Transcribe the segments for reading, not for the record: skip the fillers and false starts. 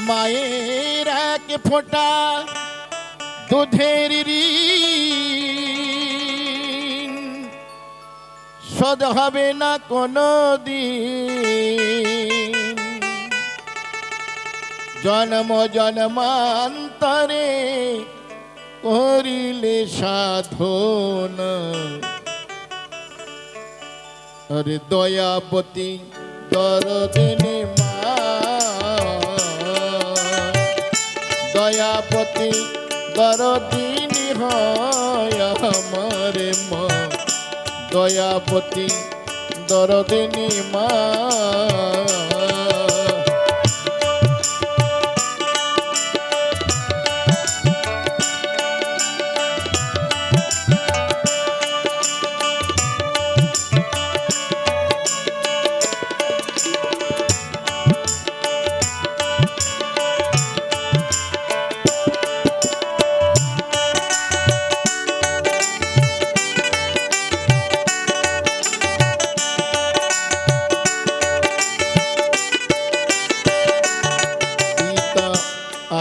মায়ের এক ফোঁটা দুধের ঋণ শোধ হবে না কোনো দিন। জন্ম জন্মান্তরে করিলে সাধনা, আরে দয়াবতী দরদিনী মা, দয়াবতী দরদিনী হয় আমার মা, দয়াবতী দরদিনী মা।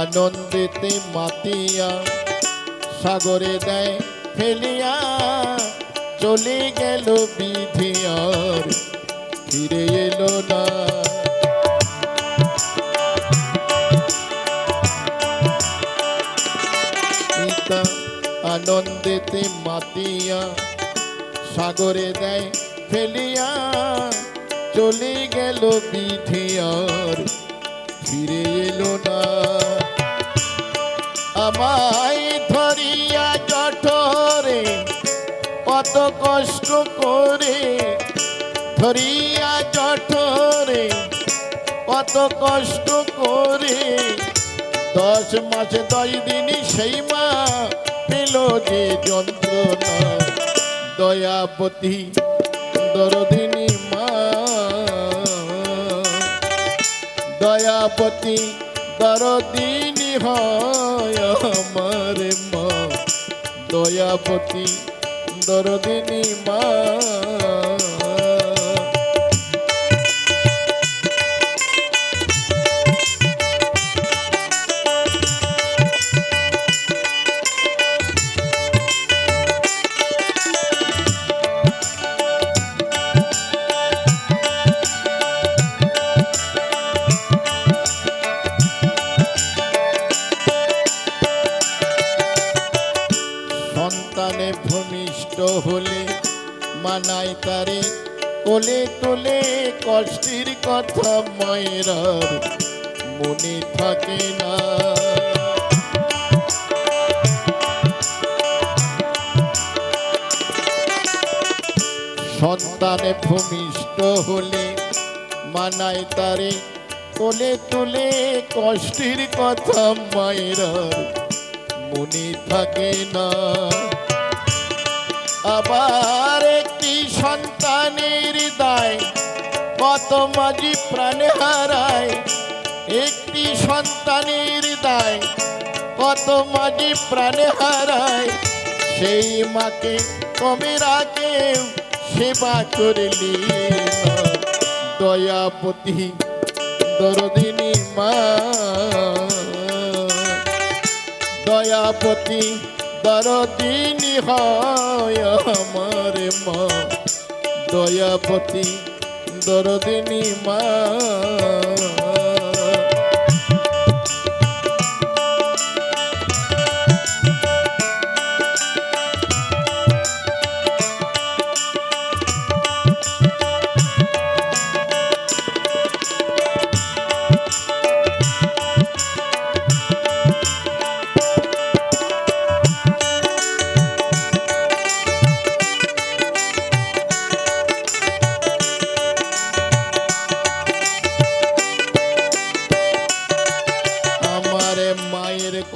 আনন্দেতে মাতিয়া সাগরে দেয় ফেলিয়া, চলে গেল বিধি আর ফিরে এলো না। পিতা আনন্দেতে মাতিয়া সাগরে দেয় ফেলিয়া, চলে গেল বিধি আর ফিরে এলো না। আমায় ধরিয়া জঠরে কত কষ্ট করে, ধরিয়া জঠরে কত কষ্ট করে, 10 মাস 10 দিন সেই মা পেল যে যন্ত্রণা। দয়াবতী দরদিনী মা, দয়াবতী দরদিনী হয় আমার মা, দয়াবতী দরদিনী মা। সন্তানে ভূমিষ্ঠ হলে মানাই তারে কোলে তোলে, কষ্টের কথা মায়ের আর মনে থাকে না। সন্তানে ভূমিষ্ঠ হলে মানাই তারে কোলে তোলে, কষ্টের কথা মায়ের আর মনে থাকে না। আবার একটি সন্তানের দায় কত মাঝি প্রাণে হারায়, একটি সন্তানের দায় কত মাঝি প্রাণে হারায়, সেই মাকে কমে রাখে সেবা করলি না। দয়াবতী দরদিনী মা, দয়াবতী দরদিনী হয় আমার মা, দয়াবতী দরদিনী মা।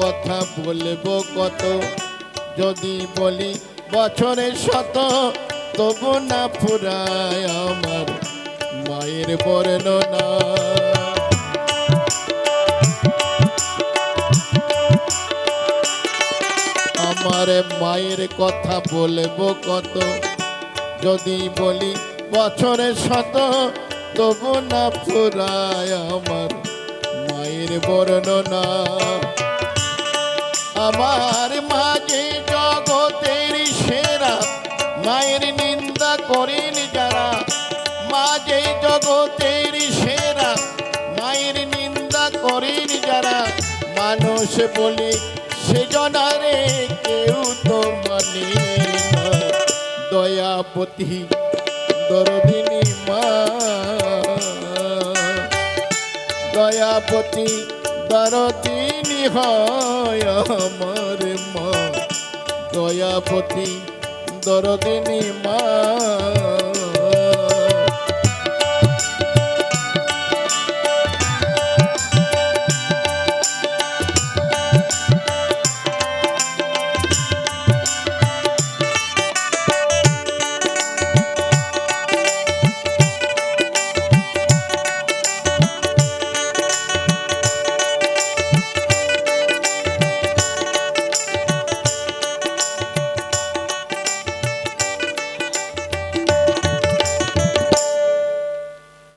কথা বলবো কত, যদি বলি বছরের শত, তবু না ফুরায় আমার মায়ের বর্ণনা। আমার মায়ের কথা বলবো কত, যদি বলি বছরের শত, তবু না ফুরায় আমার মায়ের বর্ণনা। আমার মাঝে জগতের সেরা, মায়ের নিন্দা করেন যারা। মাঝে জগতের সেরা, মায়ের নিন্দা করেন যারা। মানুষ বলে সেজনারে কেউ তো মানে না। দয়াপতি দরদিনী মা, দয়াপতি দরদিনী হয় আমার মা। দয়াপতি দরদিনী মা।